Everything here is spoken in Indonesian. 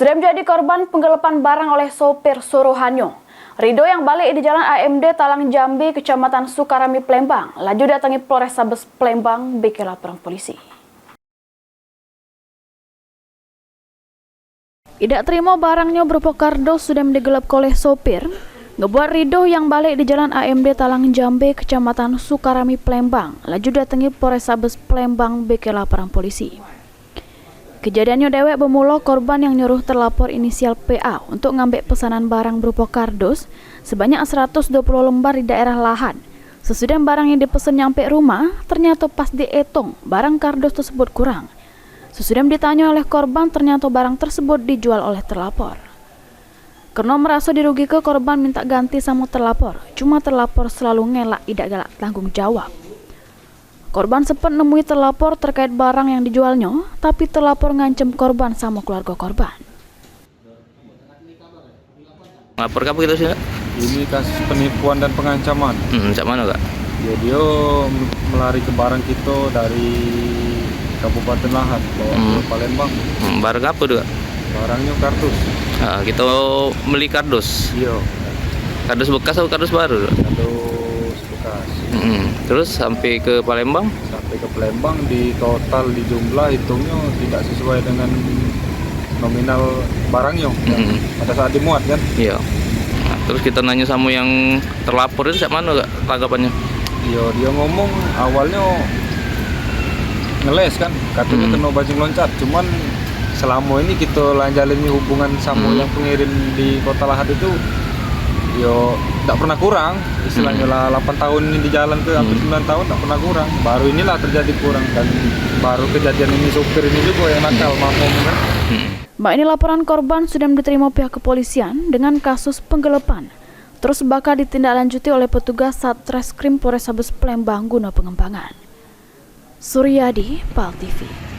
Sudah menjadi korban penggelapan barang oleh sopir suruhannya. Rido yang balik di Jalan AMD Talang Jambi, Kecamatan Sukarami, Palembang, laju datangi Polrestabes Palembang bikin laporan polisi. Tidak terima barangnya berupa kardus sudah digelap oleh sopir, ngebuat Rido yang balik di Jalan AMD Talang Jambi, Kecamatan Sukarami, Palembang, laju datangi Polrestabes Palembang bikin laporan polisi. Kejadiannya dewek bermula korban yang nyuruh terlapor inisial PA untuk ngambil pesanan barang berupa kardus sebanyak 120 lembar di daerah Lahan. Sesudah barang yang dipesan nyampe rumah, ternyata pas dihitung barang kardus tersebut kurang. Sesudah ditanya oleh korban, ternyata barang tersebut dijual oleh terlapor. Karena merasa dirugikan, korban minta ganti sama terlapor. Cuma terlapor selalu ngelak, tidak galak tanggung jawab. Korban sempat nemui terlapor terkait barang yang dijualnya, tapi terlapor ngancem korban sama keluarga korban. Lapor apa gitu sih, Kak? Ini kasus penipuan dan pengancaman. Cak mana, Kak? Ya, dia melari ke barang kita dari Kabupaten Lahat bawa ke Palembang. Barang apa tuh, Kak? Barangnya kardus. Nah, kita beli kardus. Iya, Kardus bekas atau kardus baru, Kak? kardus bekas. Terus sampai ke Palembang? Sampai ke Palembang, di total di jumlah hitungnya tidak sesuai dengan nominal barangnya. Pada saat dimuat kan? Iya. Nah, terus kita nanya sama yang terlapor itu cak mana, Kak, tanggapannya? Iya, dia ngomong awalnya ngeles kan, katanya kena bajing loncat. Cuman selama ini kita jalani hubungan sama yang pengirim di Kota Lahat itu, yo tak pernah kurang. Istilahnya lah 8 tahun ini di jalan ke hampir 9 tahun tak pernah kurang. Baru inilah terjadi kurang, dan baru kejadian ini supir ini juga yang nakal maklum kan. Mbak, ini laporan korban sudah diterima pihak kepolisian dengan kasus penggelapan. Terus bakal ditindaklanjuti oleh petugas Satreskrim Polrestabes Palembang guna pengembangan. Suryadi, PAL TV.